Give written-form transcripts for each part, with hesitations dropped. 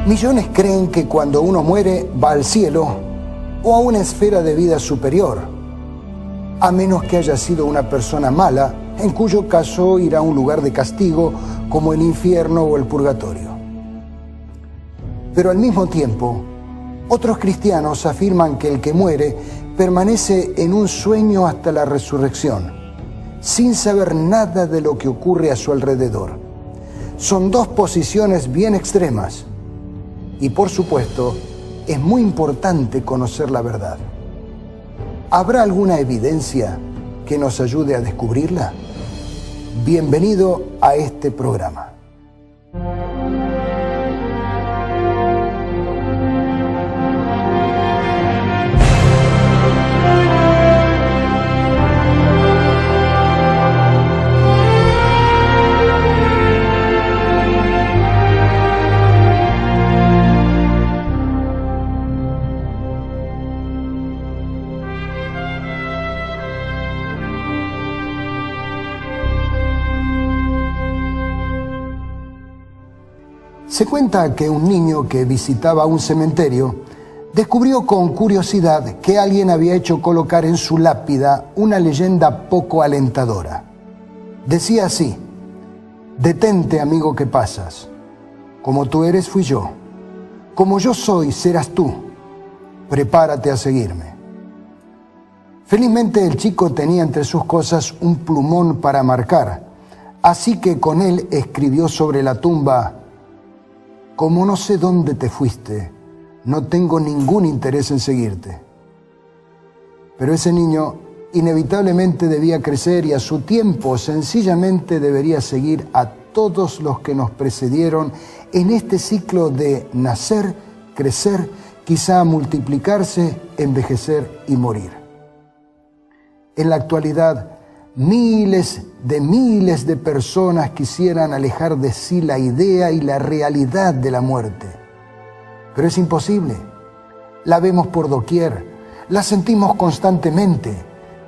Millones creen que cuando uno muere va al cielo o a una esfera de vida superior, a menos que haya sido una persona mala, en cuyo caso irá a un lugar de castigo como el infierno o el purgatorio. Pero al mismo tiempo, otros cristianos afirman que el que muere permanece en un sueño hasta la resurrección, sin saber nada de lo que ocurre a su alrededor. Son dos posiciones bien extremas y, por supuesto, es muy importante conocer la verdad. ¿Habrá alguna evidencia que nos ayude a descubrirla? Bienvenido a este programa. Se cuenta que un niño que visitaba un cementerio descubrió con curiosidad que alguien había hecho colocar en su lápida una leyenda poco alentadora. Decía así: «Detente, amigo, que pasas. Como tú eres, fui yo. Como yo soy, serás tú. Prepárate a seguirme». Felizmente el chico tenía entre sus cosas un plumón para marcar, así que con él escribió sobre la tumba: «Como no sé dónde te fuiste, no tengo ningún interés en seguirte». Pero ese niño inevitablemente debía crecer y a su tiempo sencillamente debería seguir a todos los que nos precedieron en este ciclo de nacer, crecer, quizá multiplicarse, envejecer y morir. En la actualidad, miles de personas quisieran alejar de sí la idea y la realidad de la muerte. Pero es imposible. La vemos por doquier, la sentimos constantemente.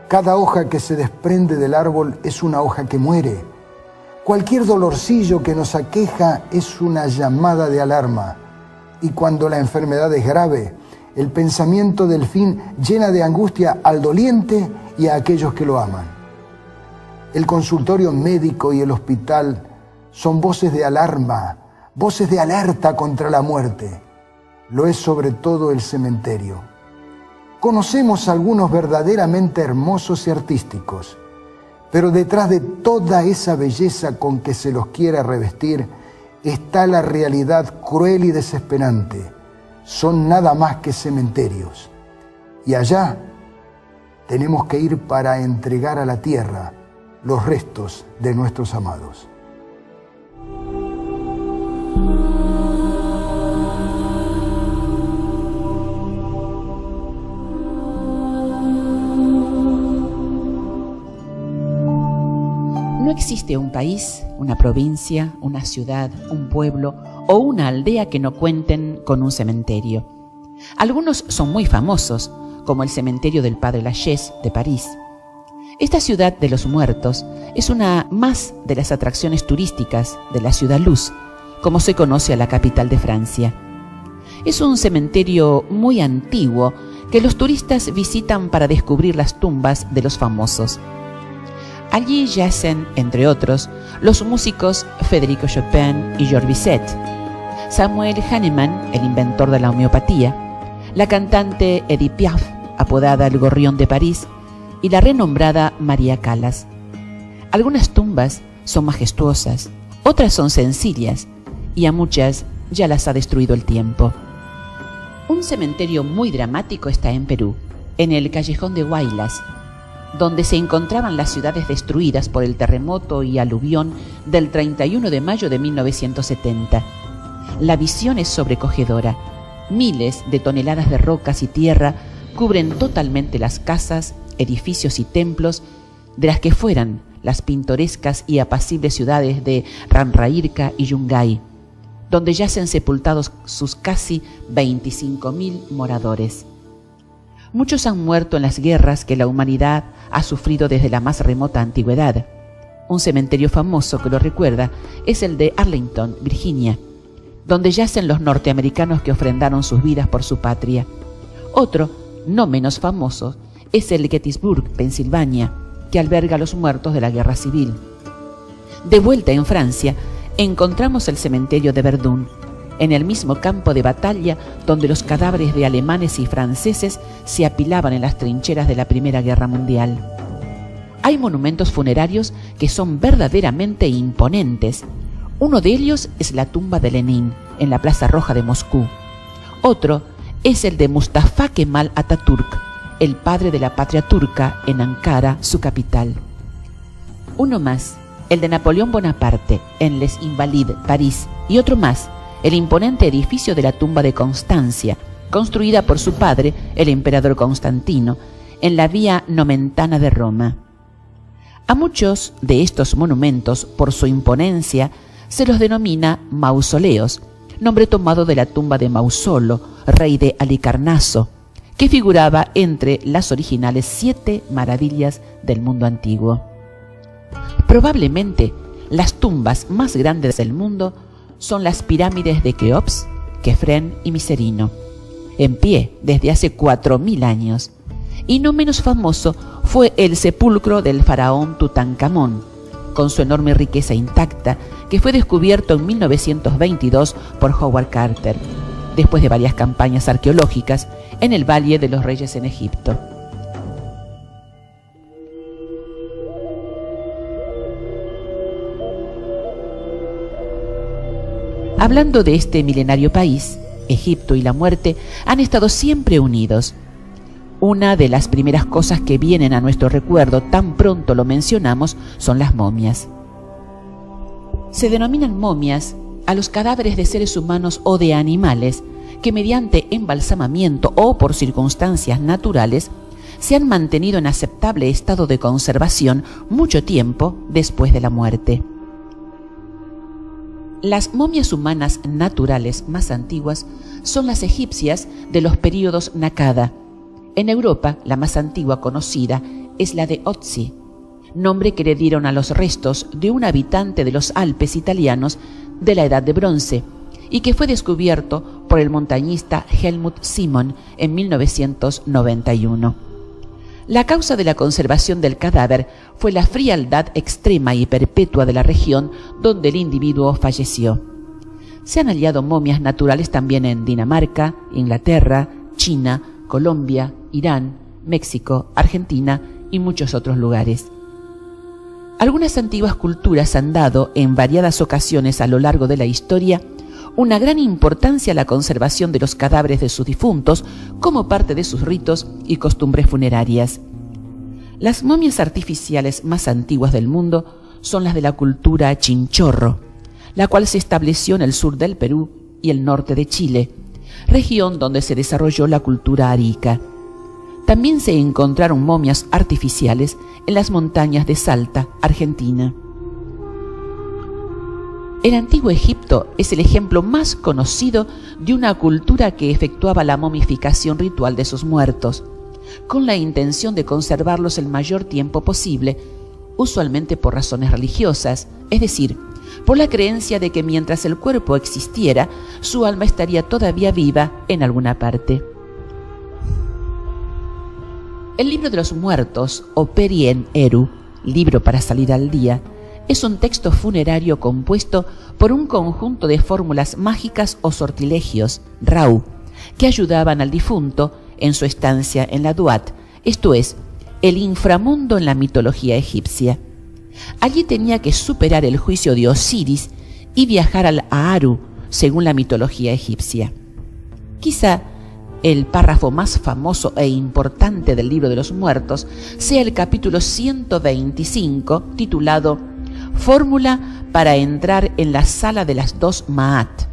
Cada hoja que se desprende del árbol es una hoja que muere. Cualquier dolorcillo que nos aqueja es una llamada de alarma. Y cuando la enfermedad es grave, el pensamiento del fin llena de angustia al doliente y a aquellos que lo aman. El consultorio médico y el hospital son voces de alarma, voces de alerta contra la muerte. Lo es sobre todo el cementerio. Conocemos algunos verdaderamente hermosos y artísticos, pero detrás de toda esa belleza con que se los quiere revestir está la realidad cruel y desesperante. Son nada más que cementerios. Y allá tenemos que ir para entregar a la tierra los restos de nuestros amados. No existe un país, una provincia, una ciudad, un pueblo o una aldea que no cuenten con un cementerio. Algunos son muy famosos, como el cementerio del Padre Lachaise de París. Esta ciudad de los muertos es una más de las atracciones turísticas de la Ciudad Luz, como se conoce a la capital de Francia. Es un cementerio muy antiguo que los turistas visitan para descubrir las tumbas de los famosos. Allí yacen, entre otros, los músicos Federico Chopin y Georges Bizet, Samuel Hahnemann, el inventor de la homeopatía, la cantante Edith Piaf, apodada el Gorrión de París, y la renombrada María Callas. Algunas tumbas son majestuosas, otras son sencillas, y a muchas ya las ha destruido el tiempo. Un cementerio muy dramático está en Perú, en el Callejón de Huaylas, donde se encontraban las ciudades destruidas por el terremoto y aluvión del 31 de mayo de 1970. La visión es sobrecogedora. Miles de toneladas de rocas y tierra cubren totalmente las casas, edificios y templos de las que fueran las pintorescas y apacibles ciudades de Ranraírca y Yungay, donde yacen sepultados sus casi 25.000 moradores. Muchos han muerto en las guerras que la humanidad ha sufrido desde la más remota antigüedad. Un cementerio famoso que lo recuerda es el de Arlington, Virginia, donde yacen los norteamericanos que ofrendaron sus vidas por su patria. Otro, no menos famoso, es el Gettysburg, Pensilvania, que alberga a los muertos de la Guerra Civil. De vuelta en Francia, encontramos el cementerio de Verdun, en el mismo campo de batalla donde los cadáveres de alemanes y franceses se apilaban en las trincheras de la Primera Guerra Mundial. Hay monumentos funerarios que son verdaderamente imponentes. Uno de ellos es la tumba de Lenin, en la Plaza Roja de Moscú. Otro es el de Mustafa Kemal Atatürk, el padre de la patria turca, en Ankara, su capital. Uno más, el de Napoleón Bonaparte, en Les Invalides, París, y otro más, el imponente edificio de la tumba de Constancia, construida por su padre, el emperador Constantino, en la Vía Nomentana de Roma. A muchos de estos monumentos, por su imponencia, se los denomina mausoleos, nombre tomado de la tumba de Mausolo, rey de Halicarnaso, que figuraba entre las originales 7 maravillas del mundo antiguo. Probablemente las tumbas más grandes del mundo son las pirámides de Keops, Kefren y Micerino, en pie desde hace 4000 años, y no menos famoso fue el sepulcro del faraón Tutankamón, con su enorme riqueza intacta, que fue descubierto en 1922 por Howard Carter, después de varias campañas arqueológicas en el Valle de los Reyes en Egipto. Hablando de este milenario país, Egipto y la muerte han estado siempre unidos. Una de las primeras cosas que vienen a nuestro recuerdo tan pronto lo mencionamos son las momias. Se denominan momias a los cadáveres de seres humanos o de animales que mediante embalsamamiento o por circunstancias naturales se han mantenido en aceptable estado de conservación mucho tiempo después de la muerte. Las momias humanas naturales más antiguas son las egipcias de los períodos Nakada. En Europa, la más antigua conocida es la de Otzi, nombre que le dieron a los restos de un habitante de los Alpes italianos de la Edad de Bronce y que fue descubierto por el montañista Helmut Simon en 1991. La causa de la conservación del cadáver fue la frialdad extrema y perpetua de la región donde el individuo falleció. Se han hallado momias naturales también en Dinamarca, Inglaterra, China, Colombia, Irán, México, Argentina y muchos otros lugares. Algunas antiguas culturas han dado en variadas ocasiones a lo largo de la historia una gran importancia a la conservación de los cadáveres de sus difuntos como parte de sus ritos y costumbres funerarias. Las momias artificiales más antiguas del mundo son las de la cultura Chinchorro, la cual se estableció en el sur del Perú y el norte de Chile, región donde se desarrolló la cultura arica. También se encontraron momias artificiales en las montañas de Salta, Argentina. El antiguo Egipto es el ejemplo más conocido de una cultura que efectuaba la momificación ritual de sus muertos, con la intención de conservarlos el mayor tiempo posible, usualmente por razones religiosas, es decir, por la creencia de que mientras el cuerpo existiera, su alma estaría todavía viva en alguna parte. El libro de los muertos, o Perien Eru, libro para salir al día, es un texto funerario compuesto por un conjunto de fórmulas mágicas o sortilegios, Rau, que ayudaban al difunto en su estancia en la Duat, esto es, el inframundo en la mitología egipcia. Allí tenía que superar el juicio de Osiris y viajar al Aaru, según la mitología egipcia. Quizá el párrafo más famoso e importante del libro de los muertos sea el capítulo 125, titulado Fórmula para entrar en la sala de las 2 Maat,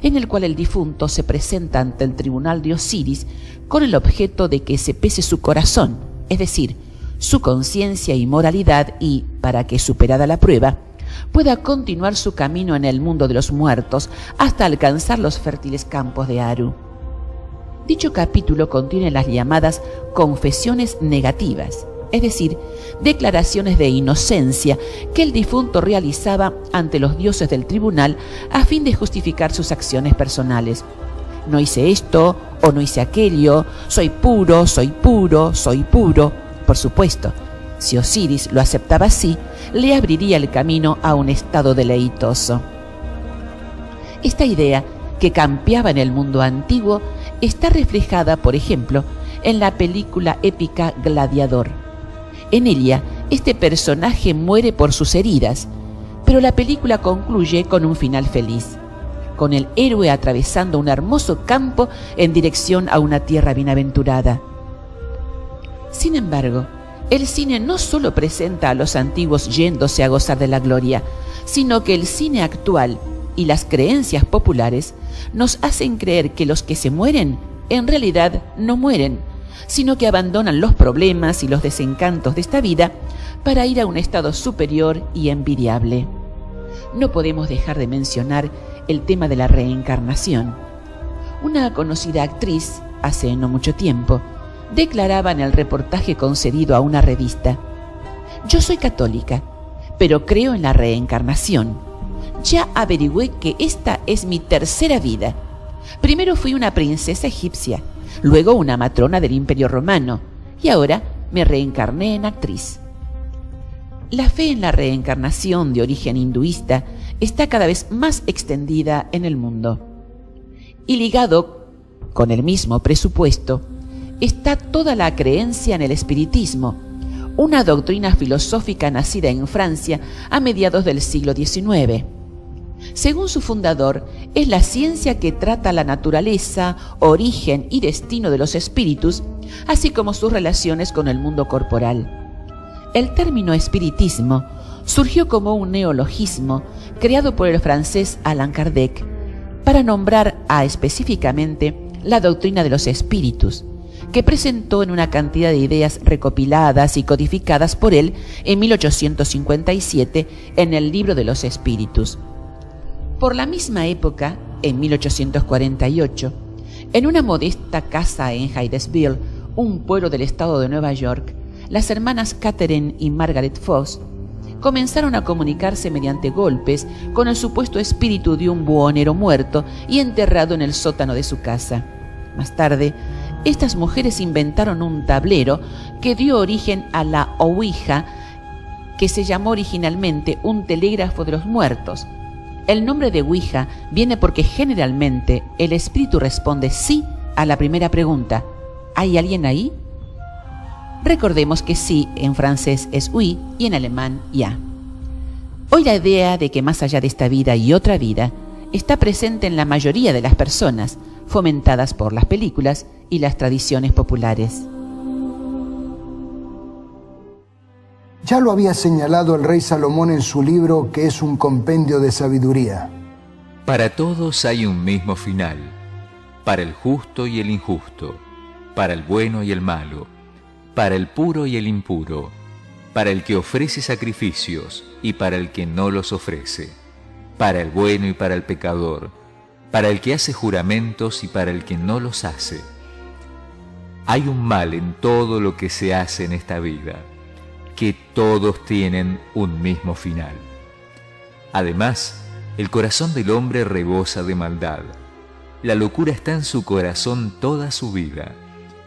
en el cual el difunto se presenta ante el tribunal de Osiris con el objeto de que se pese su corazón, es decir, su conciencia y moralidad y, para que superada la prueba, pueda continuar su camino en el mundo de los muertos hasta alcanzar los fértiles campos de Aru. Dicho capítulo contiene las llamadas confesiones negativas, es decir, declaraciones de inocencia que el difunto realizaba ante los dioses del tribunal a fin de justificar sus acciones personales. No hice esto o no hice aquello, soy puro, soy puro, soy puro. Por supuesto, si Osiris lo aceptaba así, le abriría el camino a un estado deleitoso. Esta idea, que campeaba en el mundo antiguo, está reflejada, por ejemplo, en la película épica Gladiador. En ella, este personaje muere por sus heridas, pero la película concluye con un final feliz, con el héroe atravesando un hermoso campo en dirección a una tierra bienaventurada. Sin embargo, el cine no solo presenta a los antiguos yéndose a gozar de la gloria, sino que el cine actual y las creencias populares nos hacen creer que los que se mueren en realidad no mueren, sino que abandonan los problemas y los desencantos de esta vida para ir a un estado superior y envidiable. No podemos dejar de mencionar el tema de la reencarnación. Una conocida actriz, hace no mucho tiempo, declaraba en el reportaje concedido a una revista: «Yo soy católica, pero creo en la reencarnación. Ya averigüé que esta es mi tercera vida. Primero fui una princesa egipcia, luego una matrona del Imperio Romano, y ahora me reencarné en actriz». La fe en la reencarnación de origen hinduista está cada vez más extendida en el mundo. Y ligado con el mismo presupuesto está toda la creencia en el espiritismo, una doctrina filosófica nacida en Francia a mediados del siglo XIX. Según su fundador, es la ciencia que trata la naturaleza, origen y destino de los espíritus, así como sus relaciones con el mundo corporal. El término espiritismo surgió como un neologismo creado por el francés Allan Kardec para nombrar específicamente la doctrina de los espíritus, que presentó en una cantidad de ideas recopiladas y codificadas por él en 1857 en el Libro de los Espíritus. Por la misma época, en 1848, en una modesta casa en Hydesville, un pueblo del estado de Nueva York, las hermanas Catherine y Margaret Foss comenzaron a comunicarse mediante golpes con el supuesto espíritu de un buhonero muerto y enterrado en el sótano de su casa. Más tarde, estas mujeres inventaron un tablero que dio origen a la Ouija, que se llamó originalmente un telégrafo de los muertos. El nombre de Ouija viene porque generalmente el espíritu responde sí a la primera pregunta: ¿hay alguien ahí? Recordemos que sí en francés es oui y en alemán ja. Hoy la idea de que más allá de esta vida y otra vida está presente en la mayoría de las personas, fomentadas por las películas y las tradiciones populares. Ya lo había señalado el rey Salomón en su libro, que es un compendio de sabiduría. Para todos hay un mismo final, para el justo y el injusto, para el bueno y el malo, para el puro y el impuro, para el que ofrece sacrificios y para el que no los ofrece, para el bueno y para el pecador, para el que hace juramentos y para el que no los hace. Hay un mal en todo lo que se hace en esta vida, que todos tienen un mismo final. Además, el corazón del hombre rebosa de maldad. La locura está en su corazón toda su vida,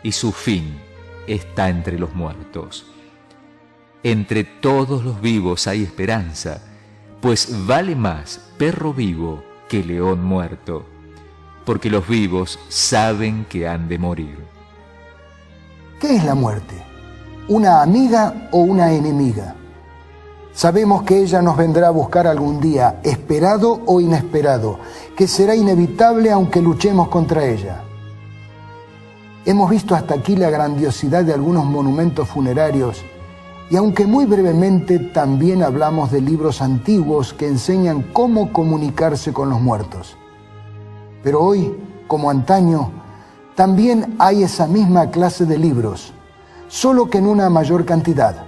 y su fin está entre los muertos. Entre todos los vivos hay esperanza, pues vale más perro vivo que león muerto, porque los vivos saben que han de morir. ¿Qué es la muerte? ¿Una amiga o una enemiga? Sabemos que ella nos vendrá a buscar algún día, esperado o inesperado, que será inevitable aunque luchemos contra ella. Hemos visto hasta aquí la grandiosidad de algunos monumentos funerarios y aunque muy brevemente también hablamos de libros antiguos que enseñan cómo comunicarse con los muertos. Pero hoy, como antaño, también hay esa misma clase de libros, solo que en una mayor cantidad.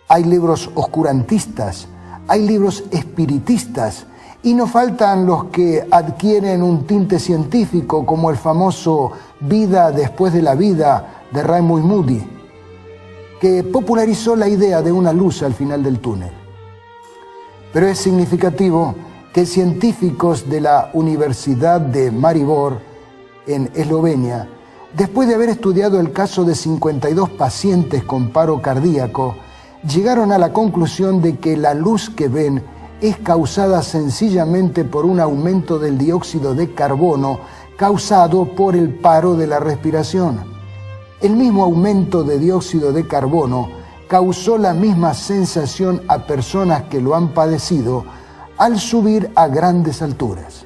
Hay libros oscurantistas, hay libros espiritistas, y no faltan los que adquieren un tinte científico, como el famoso Vida después de la vida de Raymond Moody. que popularizó la idea de una luz al final del túnel. Pero es significativo que científicos de la Universidad de Maribor, en Eslovenia, después de haber estudiado el caso de 52 pacientes con paro cardíaco, llegaron a la conclusión de que la luz que ven es causada sencillamente por un aumento del dióxido de carbono causado por el paro de la respiración. El mismo aumento de dióxido de carbono causó la misma sensación a personas que lo han padecido al subir a grandes alturas.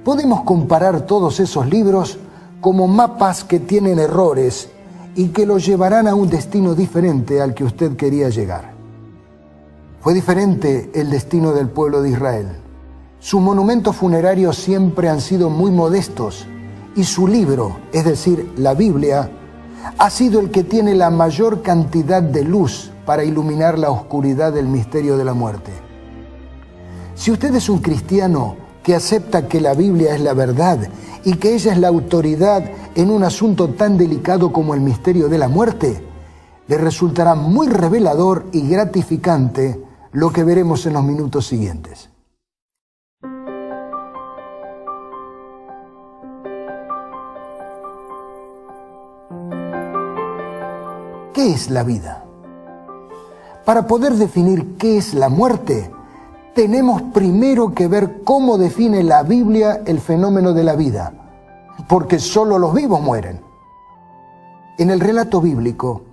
Podemos comparar todos esos libros como mapas que tienen errores y que lo llevarán a un destino diferente al que usted quería llegar. Fue diferente el destino del pueblo de Israel. Sus monumentos funerarios siempre han sido muy modestos y su libro, es decir, la Biblia, ha sido el que tiene la mayor cantidad de luz para iluminar la oscuridad del misterio de la muerte. Si usted es un cristiano que acepta que la Biblia es la verdad y que ella es la autoridad en un asunto tan delicado como el misterio de la muerte, le resultará muy revelador y gratificante lo que veremos en los minutos siguientes. ¿Qué es la vida? Para poder definir qué es la muerte, tenemos primero que ver cómo define la Biblia el fenómeno de la vida, porque solo los vivos mueren. En el relato bíblico,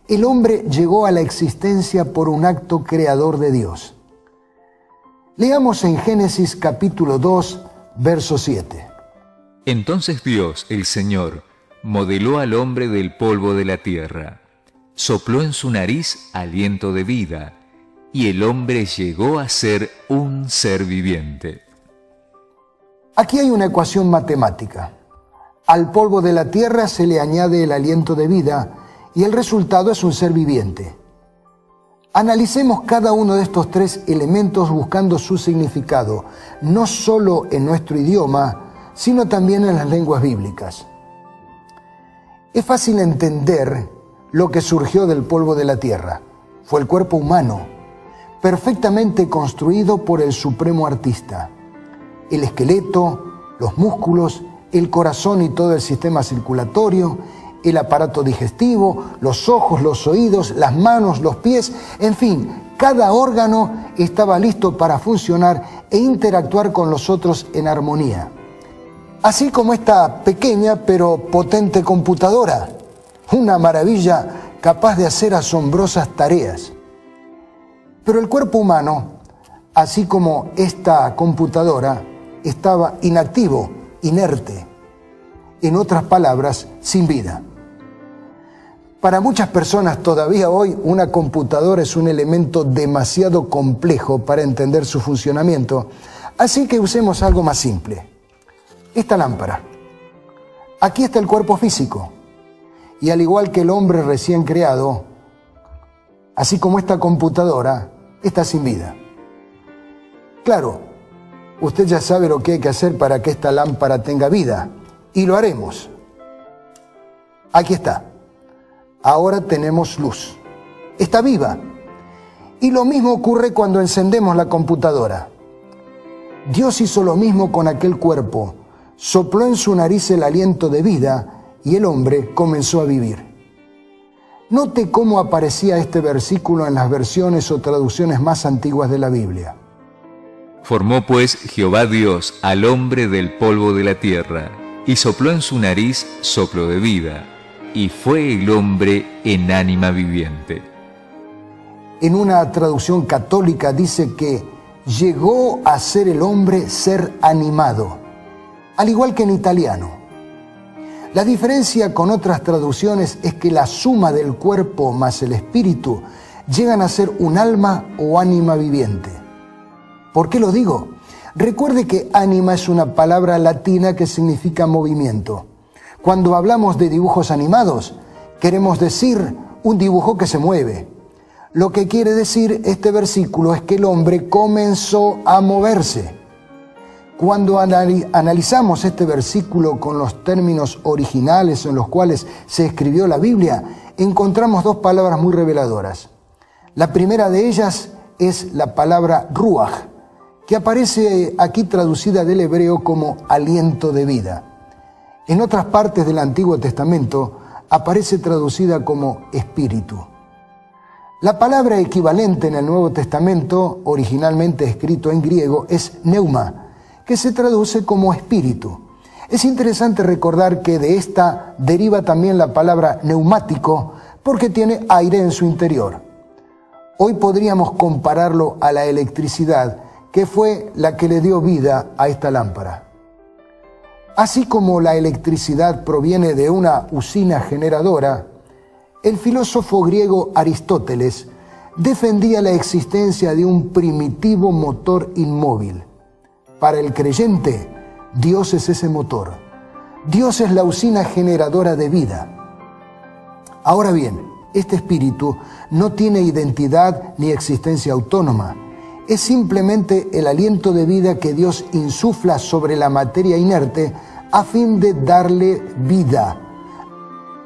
el hombre llegó a la existencia por un acto creador de Dios. Leamos en Génesis capítulo 2, verso 7. Entonces Dios, el Señor, modeló al hombre del polvo de la tierra, sopló en su nariz aliento de vida, y el hombre llegó a ser un ser viviente. Aquí hay una ecuación matemática. Al polvo de la tierra se le añade el aliento de vida y el resultado es un ser viviente. Analicemos cada uno de estos tres elementos buscando su significado, no solo en nuestro idioma, sino también en las lenguas bíblicas. Es fácil entender lo que surgió del polvo de la tierra. Fue el cuerpo humano, perfectamente construido por el supremo artista. El esqueleto, los músculos, el corazón y todo el sistema circulatorio, el aparato digestivo, los ojos, los oídos, las manos, los pies, en fin, cada órgano estaba listo para funcionar e interactuar con los otros en armonía. Así como esta pequeña pero potente computadora, una maravilla capaz de hacer asombrosas tareas. Pero el cuerpo humano, así como esta computadora, estaba inactivo, inerte. En otras palabras, sin vida. Para muchas personas todavía hoy una computadora es un elemento demasiado complejo para entender su funcionamiento, así que usemos algo más simple. Esta lámpara. Aquí está el cuerpo físico. Y al igual que el hombre recién creado, así como esta computadora, está sin vida. Claro, usted ya sabe lo que hay que hacer para que esta lámpara tenga vida, y lo haremos. Aquí está. Ahora tenemos luz. Está viva. Y lo mismo ocurre cuando encendemos la computadora. Dios hizo lo mismo con aquel cuerpo. Sopló en su nariz el aliento de vida y el hombre comenzó a vivir. Note cómo aparecía este versículo en las versiones o traducciones más antiguas de la Biblia. Formó pues Jehová Dios al hombre del polvo de la tierra, y sopló en su nariz soplo de vida, y fue el hombre en ánima viviente. En una traducción católica dice que llegó a ser el hombre ser animado, al igual que en italiano. La diferencia con otras traducciones es que la suma del cuerpo más el espíritu llegan a ser un alma o ánima viviente. ¿Por qué lo digo? Recuerde que ánima es una palabra latina que significa movimiento. Cuando hablamos de dibujos animados, queremos decir un dibujo que se mueve. Lo que quiere decir este versículo es que el hombre comenzó a moverse. Cuando analizamos este versículo con los términos originales en los cuales se escribió la Biblia, encontramos dos palabras muy reveladoras. La primera de ellas es la palabra ruaj, que aparece aquí traducida del hebreo como aliento de vida. En otras partes del Antiguo Testamento aparece traducida como espíritu. La palabra equivalente en el Nuevo Testamento, originalmente escrito en griego, es pneuma, que se traduce como espíritu. Es interesante recordar que de esta deriva también la palabra neumático, porque tiene aire en su interior. Hoy podríamos compararlo a la electricidad, que fue la que le dio vida a esta lámpara. Así como la electricidad proviene de una usina generadora, el filósofo griego Aristóteles defendía la existencia de un primitivo motor inmóvil. Para el creyente, Dios es ese motor. Dios es la usina generadora de vida. Ahora bien, este espíritu no tiene identidad ni existencia autónoma. Es simplemente el aliento de vida que Dios insufla sobre la materia inerte a fin de darle vida,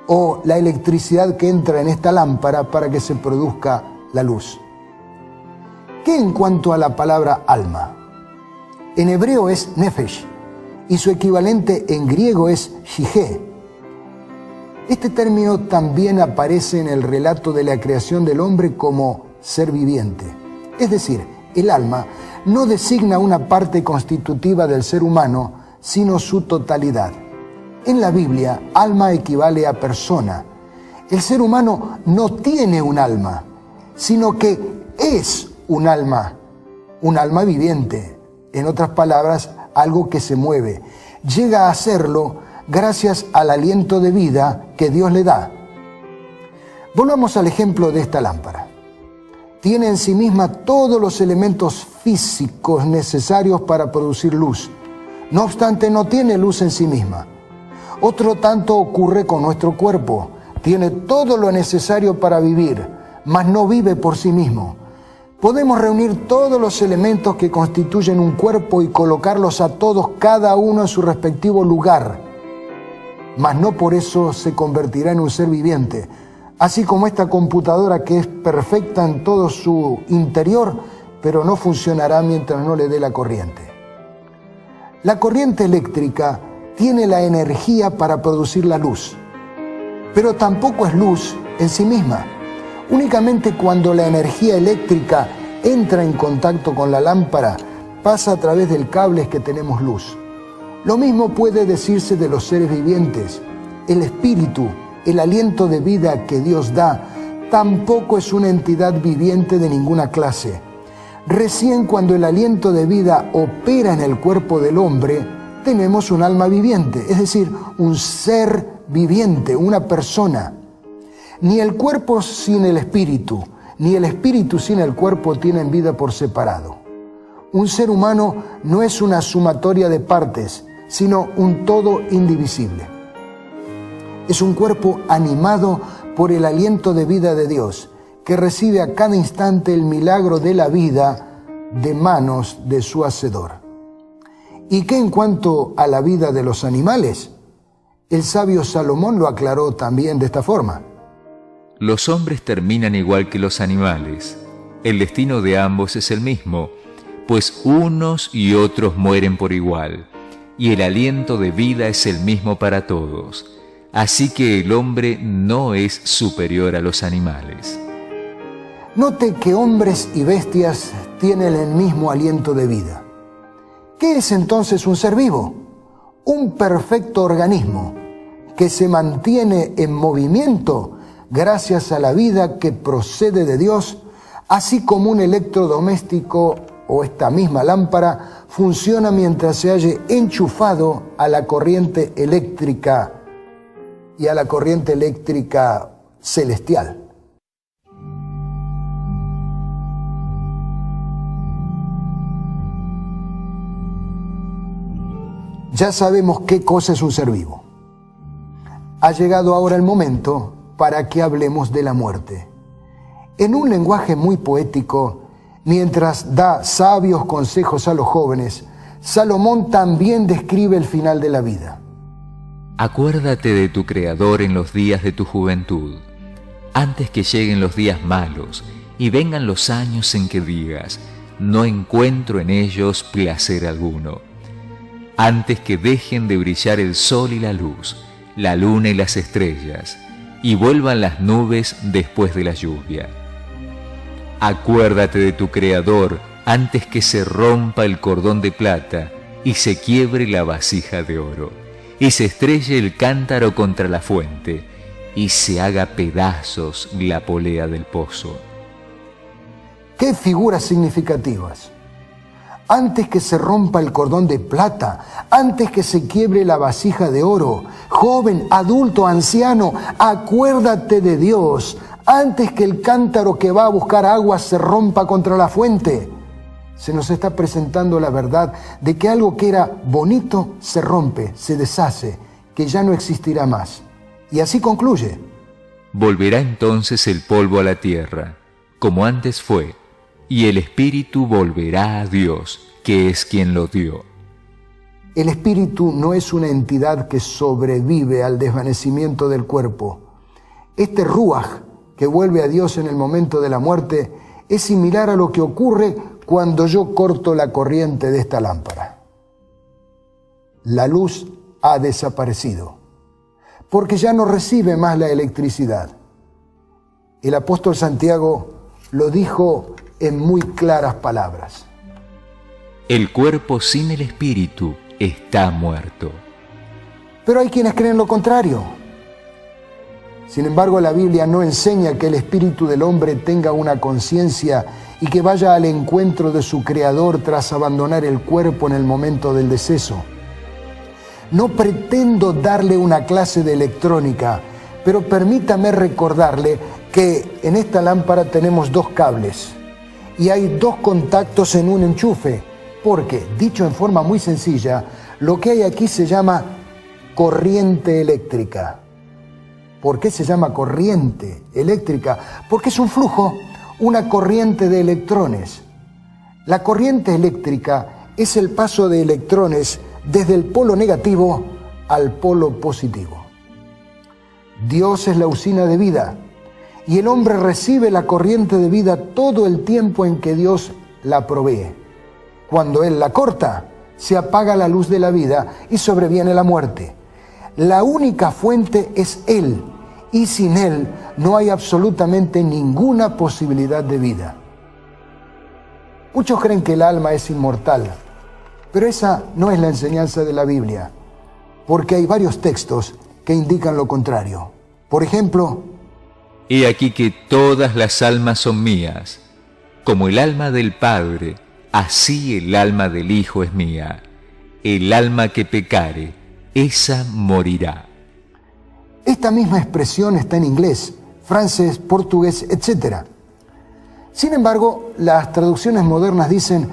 o la electricidad que entra en esta lámpara para que se produzca la luz. ¿Qué en cuanto a la palabra alma? En hebreo es nefesh y su equivalente en griego es shige. Este término también aparece en el relato de la creación del hombre como ser viviente. Es decir, el alma no designa una parte constitutiva del ser humano, sino su totalidad. En la Biblia, alma equivale a persona. El ser humano no tiene un alma, sino que es un alma viviente. En otras palabras, algo que se mueve. Llega a serlo gracias al aliento de vida que Dios le da. Volvamos al ejemplo de esta lámpara. Tiene en sí misma todos los elementos físicos necesarios para producir luz. No obstante, no tiene luz en sí misma. Otro tanto ocurre con nuestro cuerpo. Tiene todo lo necesario para vivir, mas no vive por sí mismo. Podemos reunir todos los elementos que constituyen un cuerpo y colocarlos a todos, cada uno en su respectivo lugar. Mas no por eso se convertirá en un ser viviente. Así como esta computadora que es perfecta en todo su interior, pero no funcionará mientras no le dé la corriente. La corriente eléctrica tiene la energía para producir la luz, pero tampoco es luz en sí misma. Únicamente cuando la energía eléctrica entra en contacto con la lámpara, pasa a través del cable que tenemos luz. Lo mismo puede decirse de los seres vivientes. El espíritu, el aliento de vida que Dios da, tampoco es una entidad viviente de ninguna clase. Recién cuando el aliento de vida opera en el cuerpo del hombre, tenemos un alma viviente, es decir, un ser viviente, una persona. Ni el cuerpo sin el espíritu, ni el espíritu sin el cuerpo tienen vida por separado. Un ser humano no es una sumatoria de partes, sino un todo indivisible. Es un cuerpo animado por el aliento de vida de Dios, que recibe a cada instante el milagro de la vida de manos de su Hacedor. ¿Y qué en cuanto a la vida de los animales? El sabio Salomón lo aclaró también de esta forma. Los hombres terminan igual que los animales. El destino de ambos es el mismo, pues unos y otros mueren por igual, y el aliento de vida es el mismo para todos. Así que el hombre no es superior a los animales. Note que hombres y bestias tienen el mismo aliento de vida. ¿Qué es entonces un ser vivo? Un perfecto organismo que se mantiene en movimiento gracias a la vida que procede de Dios, así como un electrodoméstico o esta misma lámpara funciona mientras se halle enchufado a la corriente eléctrica y a la corriente eléctrica celestial. Ya sabemos qué cosa es un ser vivo. Ha llegado ahora el momento para que hablemos de la muerte. En un lenguaje muy poético, mientras da sabios consejos a los jóvenes, Salomón también describe el final de la vida. Acuérdate de tu Creador en los días de tu juventud, antes que lleguen los días malos y vengan los años en que digas, no encuentro en ellos placer alguno. Antes que dejen de brillar el sol y la luz, la luna y las estrellas, y vuelvan las nubes después de la lluvia. Acuérdate de tu Creador antes que se rompa el cordón de plata y se quiebre la vasija de oro, y se estrelle el cántaro contra la fuente, y se haga pedazos la polea del pozo. ¡Qué figuras significativas! Antes que se rompa el cordón de plata, antes que se quiebre la vasija de oro, joven, adulto, anciano, acuérdate de Dios, antes que el cántaro que va a buscar agua se rompa contra la fuente. Se nos está presentando la verdad de que algo que era bonito se rompe, se deshace, que ya no existirá más. Y así concluye. Volverá entonces el polvo a la tierra, como antes fue, y el espíritu volverá a Dios, que es quien lo dio. El espíritu no es una entidad que sobrevive al desvanecimiento del cuerpo. Este ruaj que vuelve a Dios en el momento de la muerte es similar a lo que ocurre cuando yo corto la corriente de esta lámpara. La luz ha desaparecido, porque ya no recibe más la electricidad. El apóstol Santiago lo dijo en muy claras palabras. El cuerpo sin el espíritu está muerto. Pero hay quienes creen lo contrario. Sin embargo, la Biblia no enseña que el espíritu del hombre tenga una conciencia y que vaya al encuentro de su Creador tras abandonar el cuerpo en el momento del deceso. No pretendo darle una clase de electrónica, pero permítame recordarle que en esta lámpara tenemos dos cables y hay dos contactos en un enchufe, porque, dicho en forma muy sencilla, lo que hay aquí se llama corriente eléctrica. ¿Por qué se llama corriente eléctrica? Porque es un flujo, una corriente de electrones. La corriente eléctrica es el paso de electrones desde el polo negativo al polo positivo. Dios es la usina de vida y el hombre recibe la corriente de vida todo el tiempo en que Dios la provee. Cuando Él la corta, se apaga la luz de la vida y sobreviene la muerte. La única fuente es Él, y sin Él no hay absolutamente ninguna posibilidad de vida. Muchos creen que el alma es inmortal, pero esa no es la enseñanza de la Biblia, porque hay varios textos que indican lo contrario. Por ejemplo, he aquí que todas las almas son mías, como el alma del Padre, así el alma del Hijo es mía. El alma que pecare, esa morirá. Esta misma expresión está en inglés, francés, portugués, etc. Sin embargo, las traducciones modernas dicen,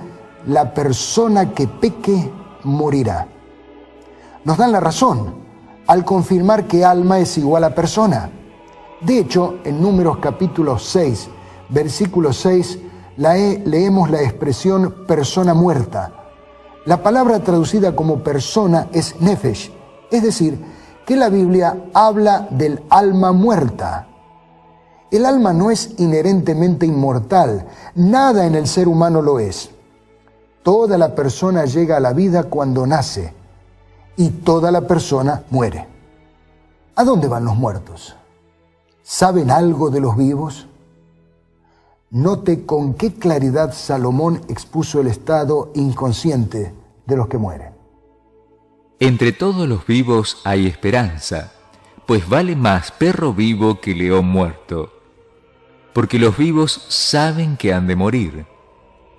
la persona que peque morirá. Nos dan la razón al confirmar que alma es igual a persona. De hecho, en Números capítulo 6, versículo 6, leemos la expresión persona muerta. La palabra traducida como persona es nefesh, es decir, que la Biblia habla del alma muerta. El alma no es inherentemente inmortal, nada en el ser humano lo es. Toda la persona llega a la vida cuando nace y toda la persona muere. ¿A dónde van los muertos? ¿Saben algo de los vivos? Note con qué claridad Salomón expuso el estado inconsciente de los que mueren. Entre todos los vivos hay esperanza, pues vale más perro vivo que león muerto. Porque los vivos saben que han de morir,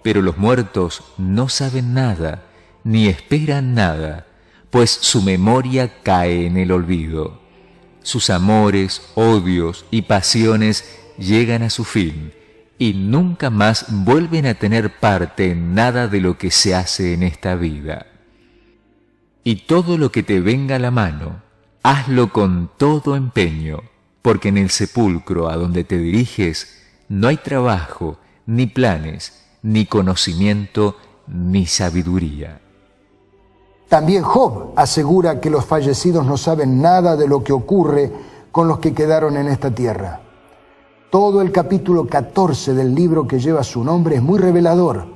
pero los muertos no saben nada, ni esperan nada, pues su memoria cae en el olvido. Sus amores, odios y pasiones llegan a su fin, y nunca más vuelven a tener parte en nada de lo que se hace en esta vida. Y todo lo que te venga a la mano, hazlo con todo empeño, porque en el sepulcro a donde te diriges no hay trabajo, ni planes, ni conocimiento, ni sabiduría. También Job asegura que los fallecidos no saben nada de lo que ocurre con los que quedaron en esta tierra. Todo el capítulo 14 del libro que lleva su nombre es muy revelador.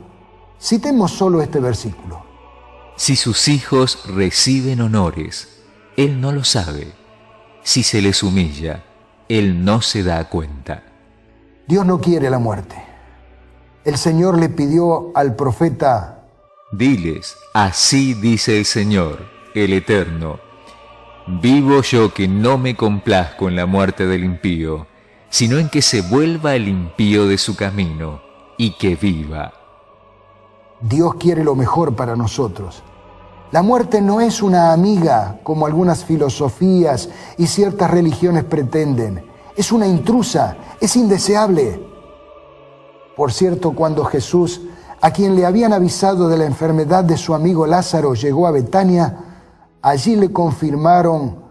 Citemos solo este versículo. Si sus hijos reciben honores, él no lo sabe. Si se les humilla, él no se da cuenta. Dios no quiere la muerte. El Señor le pidió al profeta: diles, así dice el Señor, el Eterno: vivo yo que no me complazco en la muerte del impío, sino en que se vuelva el impío de su camino y que viva. Dios quiere lo mejor para nosotros. La muerte no es una amiga, como algunas filosofías y ciertas religiones pretenden. Es una intrusa, es indeseable. Por cierto, cuando Jesús, a quien le habían avisado de la enfermedad de su amigo Lázaro, llegó a Betania, allí le confirmaron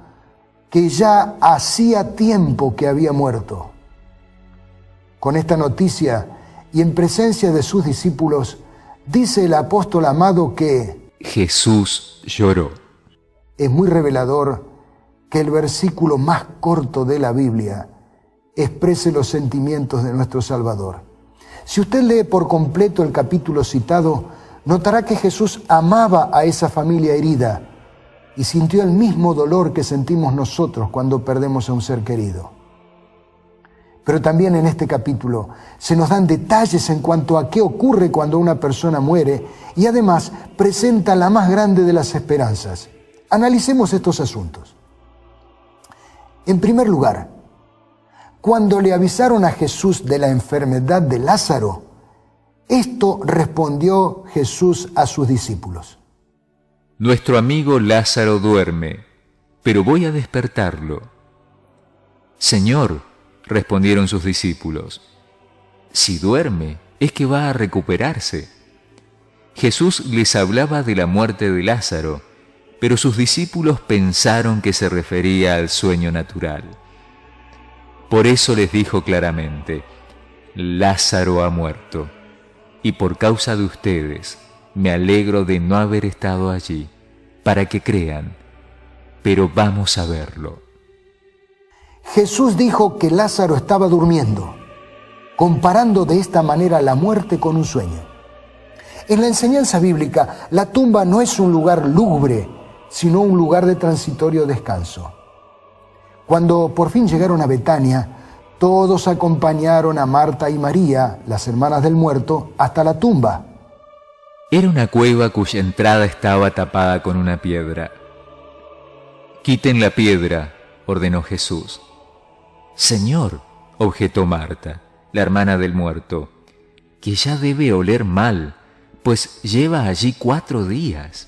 que ya hacía tiempo que había muerto. Con esta noticia y en presencia de sus discípulos, dice el apóstol amado que Jesús lloró. Es muy revelador que el versículo más corto de la Biblia exprese los sentimientos de nuestro Salvador. Si usted lee por completo el capítulo citado, notará que Jesús amaba a esa familia herida y sintió el mismo dolor que sentimos nosotros cuando perdemos a un ser querido. Pero también en este capítulo se nos dan detalles en cuanto a qué ocurre cuando una persona muere y además presenta la más grande de las esperanzas. Analicemos estos asuntos. En primer lugar, cuando le avisaron a Jesús de la enfermedad de Lázaro, esto respondió Jesús a sus discípulos: nuestro amigo Lázaro duerme, pero voy a despertarlo. Señor, respondieron sus discípulos, si duerme, es que va a recuperarse. Jesús les hablaba de la muerte de Lázaro, pero sus discípulos pensaron que se refería al sueño natural. Por eso les dijo claramente: Lázaro ha muerto, y por causa de ustedes me alegro de no haber estado allí, para que crean, pero vamos a verlo. Jesús dijo que Lázaro estaba durmiendo, comparando de esta manera la muerte con un sueño. En la enseñanza bíblica, la tumba no es un lugar lúgubre, sino un lugar de transitorio descanso. Cuando por fin llegaron a Betania, todos acompañaron a Marta y María, las hermanas del muerto, hasta la tumba. Era una cueva cuya entrada estaba tapada con una piedra. Quiten la piedra, ordenó Jesús. Señor, objetó Marta, la hermana del muerto, que ya debe oler mal, pues lleva allí 4 días.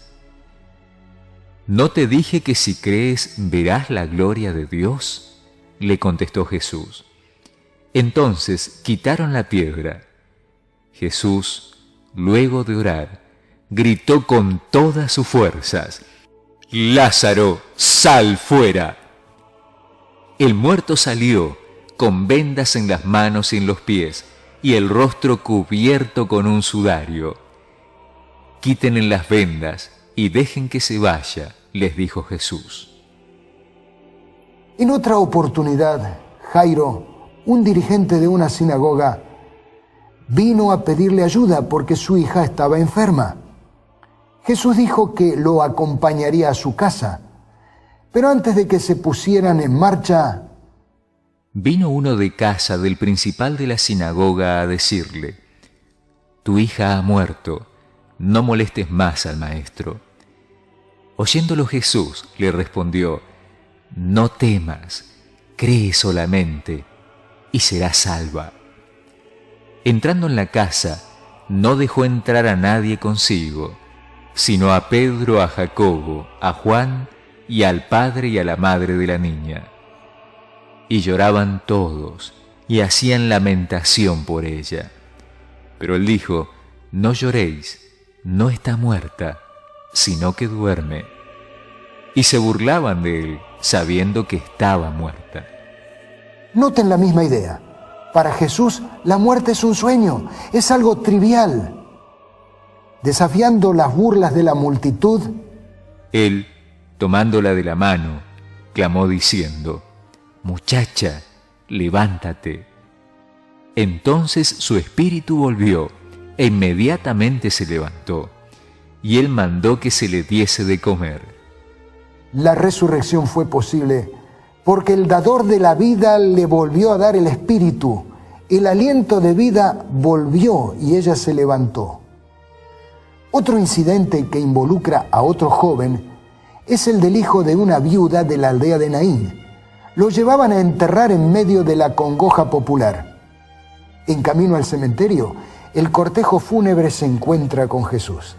¿No te dije que si crees verás la gloria de Dios?, le contestó Jesús. Entonces quitaron la piedra. Jesús, luego de orar, gritó con todas sus fuerzas: Lázaro, sal fuera. El muerto salió, con vendas en las manos y en los pies, y el rostro cubierto con un sudario. Quítenle las vendas y dejen que se vaya, les dijo Jesús. En otra oportunidad, Jairo, un dirigente de una sinagoga, vino a pedirle ayuda porque su hija estaba enferma. Jesús dijo que lo acompañaría a su casa, pero antes de que se pusieran en marcha, vino uno de casa del principal de la sinagoga a decirle: tu hija ha muerto, no molestes más al maestro. Oyéndolo Jesús le respondió: no temas, cree solamente y serás salva. Entrando en la casa, no dejó entrar a nadie consigo, sino a Pedro, a Jacobo, a Juan y al padre y a la madre de la niña. Y lloraban todos y hacían lamentación por ella. Pero él dijo: no lloréis, no está muerta, sino que duerme. Y se burlaban de él, sabiendo que estaba muerta. Noten la misma idea. Para Jesús, la muerte es un sueño, es algo trivial. Desafiando las burlas de la multitud, Él, tomándola de la mano, clamó diciendo: «Muchacha, levántate». Entonces su espíritu volvió, e inmediatamente se levantó, y él mandó que se le diese de comer. La resurrección fue posible porque el dador de la vida le volvió a dar el espíritu. El aliento de vida volvió y ella se levantó. Otro incidente que involucra a otro joven es el del hijo de una viuda de la aldea de Naín. Lo llevaban a enterrar en medio de la congoja popular. En camino al cementerio, el cortejo fúnebre se encuentra con Jesús.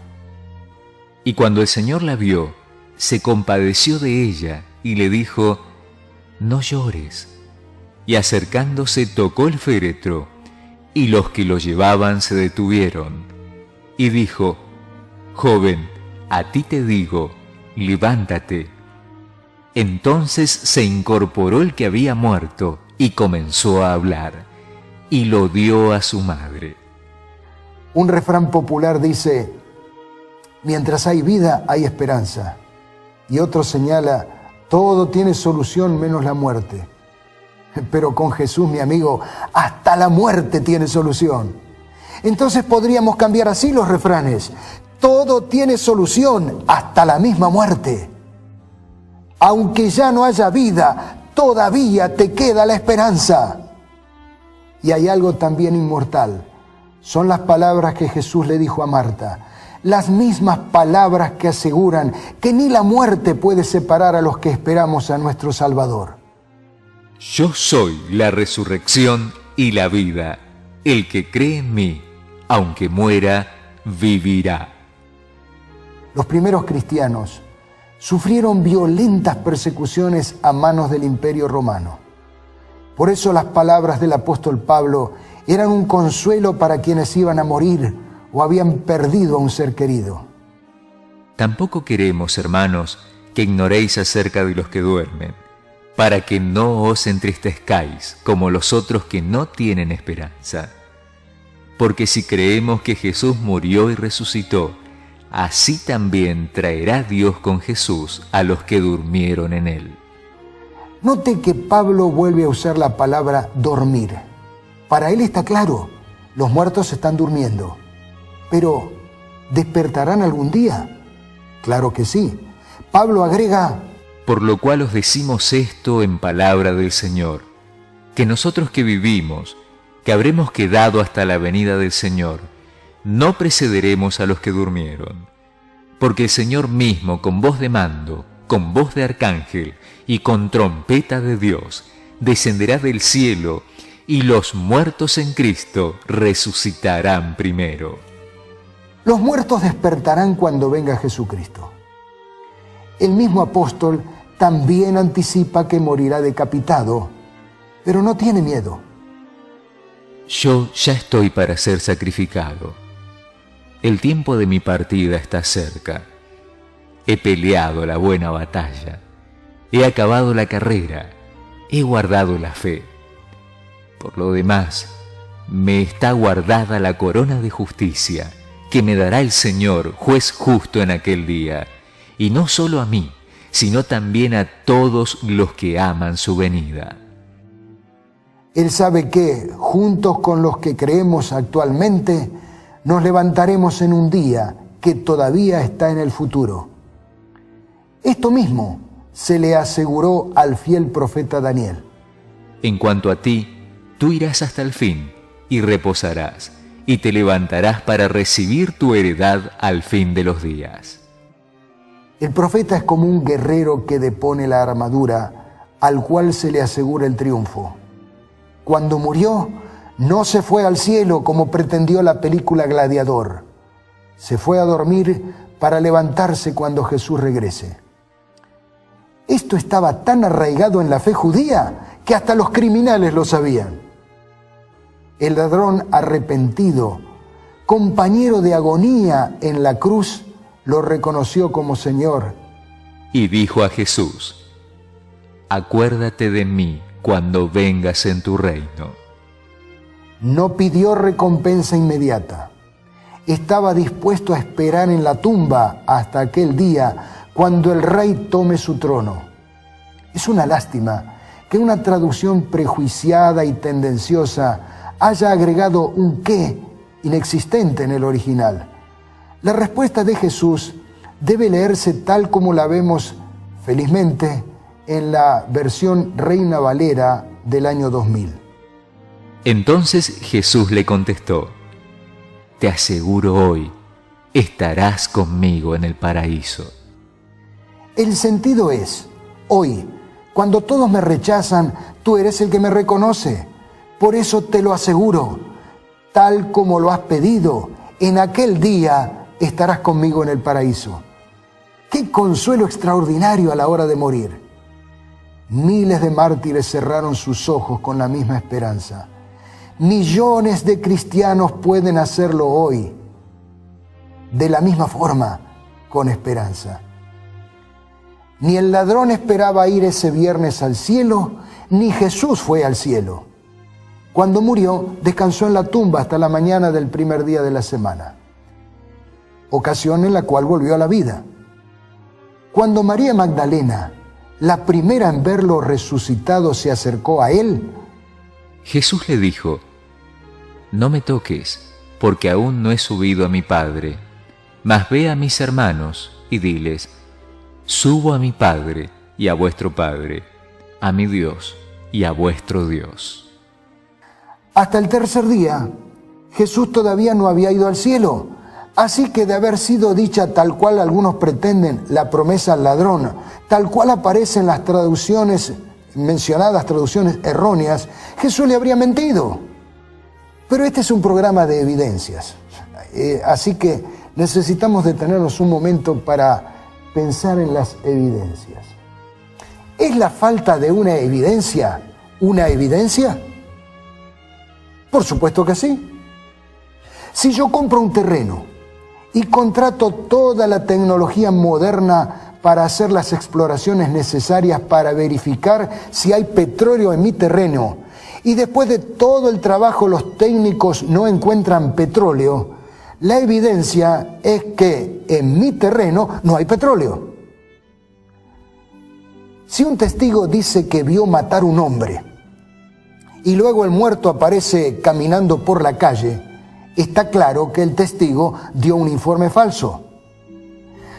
Y cuando el Señor la vio, se compadeció de ella y le dijo: «No llores». Y acercándose tocó el féretro, y los que lo llevaban se detuvieron. Y dijo: «Joven, a ti te digo, levántate». Entonces se incorporó el que había muerto y comenzó a hablar, y lo dio a su madre. Un refrán popular dice: mientras hay vida, hay esperanza. Y otro señala: todo tiene solución menos la muerte. Pero con Jesús, mi amigo, hasta la muerte tiene solución. Entonces podríamos cambiar así los refranes: todo tiene solución, hasta la misma muerte. Aunque ya no haya vida, todavía te queda la esperanza. Y hay algo también inmortal. Son las palabras que Jesús le dijo a Marta. Las mismas palabras que aseguran que ni la muerte puede separar a los que esperamos a nuestro Salvador. Yo soy la resurrección y la vida. El que cree en mí, aunque muera, vivirá. Los primeros cristianos sufrieron violentas persecuciones a manos del Imperio Romano. Por eso las palabras del apóstol Pablo eran un consuelo para quienes iban a morir o habían perdido a un ser querido. Tampoco queremos, hermanos, que ignoréis acerca de los que duermen, para que no os entristezcáis como los otros que no tienen esperanza. Porque si creemos que Jesús murió y resucitó, así también traerá Dios con Jesús a los que durmieron en él. Note que Pablo vuelve a usar la palabra dormir. Para él está claro, los muertos están durmiendo. Pero, ¿despertarán algún día? Claro que sí. Pablo agrega: por lo cual os decimos esto en palabra del Señor, que nosotros que vivimos, que habremos quedado hasta la venida del Señor, no precederemos a los que durmieron. Porque el Señor mismo, con voz de mando, con voz de arcángel y con trompeta de Dios, descenderá del cielo, y los muertos en Cristo resucitarán primero. Los muertos despertarán cuando venga Jesucristo. El mismo apóstol también anticipa que morirá decapitado, pero no tiene miedo. Yo ya estoy para ser sacrificado. El tiempo de mi partida está cerca. He peleado la buena batalla. He acabado la carrera. He guardado la fe. Por lo demás, me está guardada la corona de justicia, que me dará el Señor, juez justo en aquel día, y no solo a mí, sino también a todos los que aman su venida. Él sabe que, juntos con los que creemos actualmente, nos levantaremos en un día que todavía está en el futuro. Esto mismo se le aseguró al fiel profeta Daniel. En cuanto a ti, tú irás hasta el fin y reposarás, y te levantarás para recibir tu heredad al fin de los días. El profeta es como un guerrero que depone la armadura, al cual se le asegura el triunfo. Cuando murió, no se fue al cielo como pretendió la película Gladiador. Se fue a dormir para levantarse cuando Jesús regrese. Esto estaba tan arraigado en la fe judía que hasta los criminales lo sabían. El ladrón arrepentido, compañero de agonía en la cruz, lo reconoció como Señor. Y dijo a Jesús: acuérdate de mí cuando vengas en tu reino. No pidió recompensa inmediata. Estaba dispuesto a esperar en la tumba hasta aquel día, cuando el rey tome su trono. Es una lástima que una traducción prejuiciada y tendenciosa haya agregado un qué inexistente en el original. La respuesta de Jesús debe leerse tal como la vemos, felizmente, en la versión Reina Valera del año 2000. Entonces Jesús le contestó: te aseguro hoy, estarás conmigo en el paraíso. El sentido es, hoy, cuando todos me rechazan, tú eres el que me reconoce. Por eso te lo aseguro, tal como lo has pedido, en aquel día estarás conmigo en el paraíso. ¡Qué consuelo extraordinario a la hora de morir! Miles de mártires cerraron sus ojos con la misma esperanza. Millones de cristianos pueden hacerlo hoy, de la misma forma, con esperanza. Ni el ladrón esperaba ir ese viernes al cielo, ni Jesús fue al cielo. Cuando murió, descansó en la tumba hasta la mañana del primer día de la semana, ocasión en la cual volvió a la vida. Cuando María Magdalena, la primera en verlo resucitado, se acercó a él, Jesús le dijo: no me toques, porque aún no he subido a mi Padre, mas ve a mis hermanos y diles: subo a mi Padre y a vuestro Padre, a mi Dios y a vuestro Dios. Hasta el tercer día, Jesús todavía no había ido al cielo, así que de haber sido dicha tal cual algunos pretenden la promesa al ladrón, tal cual aparece en las traducciones mencionadas, traducciones erróneas, Jesús le habría mentido. Pero este es un programa de evidencias, así que necesitamos detenernos un momento para pensar en las evidencias. ¿Es la falta de una evidencia una evidencia? Por supuesto que sí. Si yo compro un terreno y contrato toda la tecnología moderna para hacer las exploraciones necesarias para verificar si hay petróleo en mi terreno, y después de todo el trabajo los técnicos no encuentran petróleo, la evidencia es que en mi terreno no hay petróleo. Si un testigo dice que vio matar un hombre y luego el muerto aparece caminando por la calle, está claro que el testigo dio un informe falso.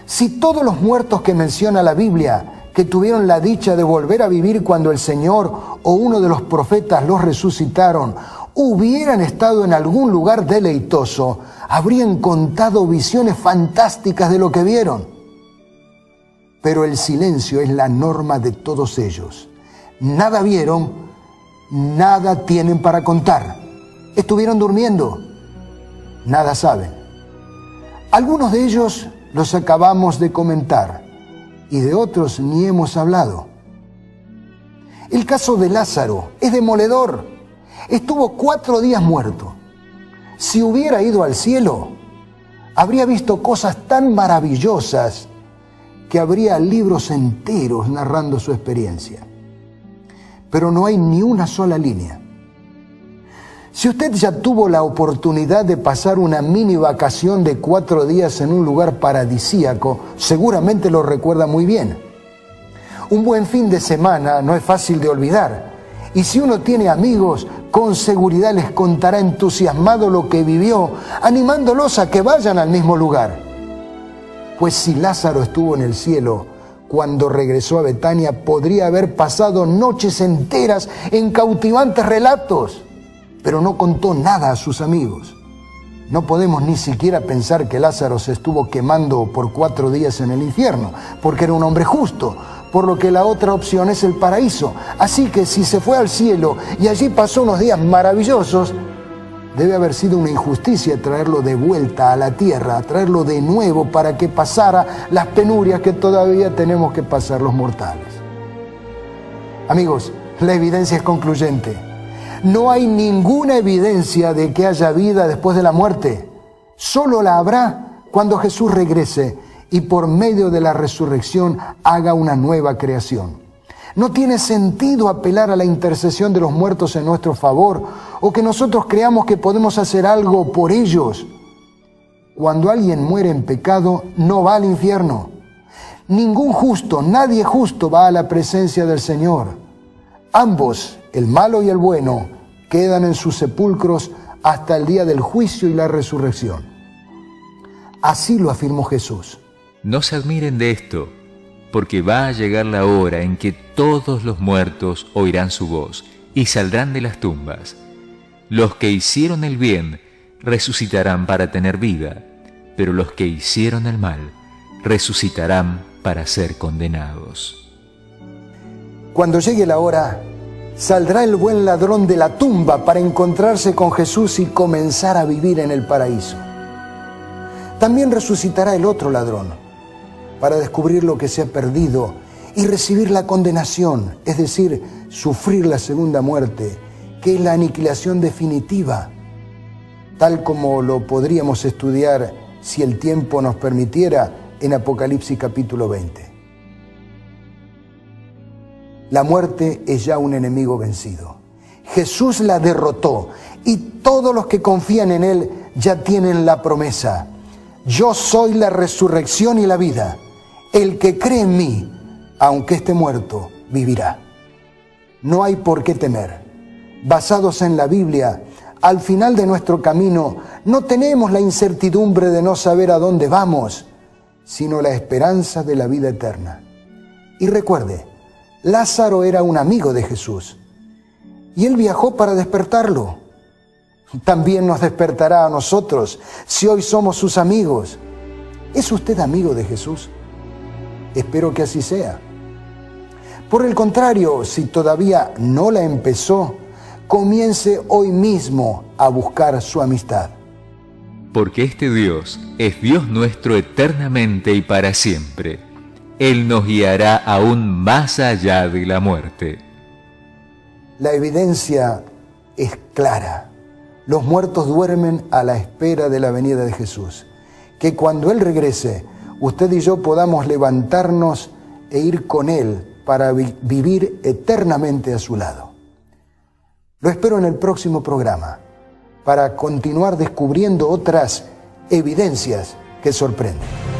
Si todos los muertos que menciona la Biblia, que tuvieron la dicha de volver a vivir cuando el Señor o uno de los profetas los resucitaron, hubieran estado en algún lugar deleitoso, habrían contado visiones fantásticas de lo que vieron. Pero el silencio es la norma de todos ellos. Nada vieron, nada tienen para contar. Estuvieron durmiendo, nada saben. Algunos de ellos los acabamos de comentar y de otros ni hemos hablado. El caso de Lázaro es demoledor. Estuvo 4 días muerto. Si hubiera ido al cielo, habría visto cosas tan maravillosas que habría libros enteros narrando su experiencia. Pero no hay ni una sola línea. Si usted ya tuvo la oportunidad de pasar una mini vacación de 4 días en un lugar paradisíaco, seguramente lo recuerda muy bien. Un buen fin de semana no es fácil de olvidar. Y si uno tiene amigos, con seguridad les contará entusiasmado lo que vivió, animándolos a que vayan al mismo lugar. Pues si Lázaro estuvo en el cielo, cuando regresó a Betania, podría haber pasado noches enteras en cautivantes relatos, pero no contó nada a sus amigos. No podemos ni siquiera pensar que Lázaro se estuvo quemando por 4 días en el infierno, porque era un hombre justo, por lo que la otra opción es el paraíso. Así que si se fue al cielo y allí pasó unos días maravillosos, debe haber sido una injusticia traerlo de vuelta a la tierra, traerlo de nuevo para que pasara las penurias que todavía tenemos que pasar los mortales. Amigos, la evidencia es concluyente. No hay ninguna evidencia de que haya vida después de la muerte. Solo la habrá cuando Jesús regrese y por medio de la resurrección haga una nueva creación. No tiene sentido apelar a la intercesión de los muertos en nuestro favor o que nosotros creamos que podemos hacer algo por ellos. Cuando alguien muere en pecado, no va al infierno. Ningún justo, nadie justo va a la presencia del Señor. Ambos, el malo y el bueno, quedan en sus sepulcros hasta el día del juicio y la resurrección. Así lo afirmó Jesús. No se admiren de esto, porque va a llegar la hora en que todos los muertos oirán su voz y saldrán de las tumbas. Los que hicieron el bien resucitarán para tener vida, pero los que hicieron el mal resucitarán para ser condenados. Cuando llegue la hora, saldrá el buen ladrón de la tumba para encontrarse con Jesús y comenzar a vivir en el paraíso. También resucitará el otro ladrón para descubrir lo que se ha perdido y recibir la condenación, es decir, sufrir la segunda muerte, que es la aniquilación definitiva, tal como lo podríamos estudiar si el tiempo nos permitiera en Apocalipsis capítulo 20. La muerte es ya un enemigo vencido. Jesús la derrotó y todos los que confían en Él ya tienen la promesa. Yo soy la resurrección y la vida. El que cree en mí, aunque esté muerto, vivirá. No hay por qué temer. Basados en la Biblia, al final de nuestro camino no tenemos la incertidumbre de no saber a dónde vamos, sino la esperanza de la vida eterna. Y recuerde, Lázaro era un amigo de Jesús y Él viajó para despertarlo. También nos despertará a nosotros si hoy somos sus amigos. ¿Es usted amigo de Jesús? Espero que así sea. Por el contrario, si todavía no la empezó, comience hoy mismo a buscar su amistad. Porque este Dios es Dios nuestro eternamente y para siempre. Él nos guiará aún más allá de la muerte. La evidencia es clara. Los muertos duermen a la espera de la venida de Jesús. Que cuando Él regrese, usted y yo podamos levantarnos e ir con Él para vivir eternamente a su lado. Lo espero en el próximo programa para continuar descubriendo otras evidencias que sorprenden.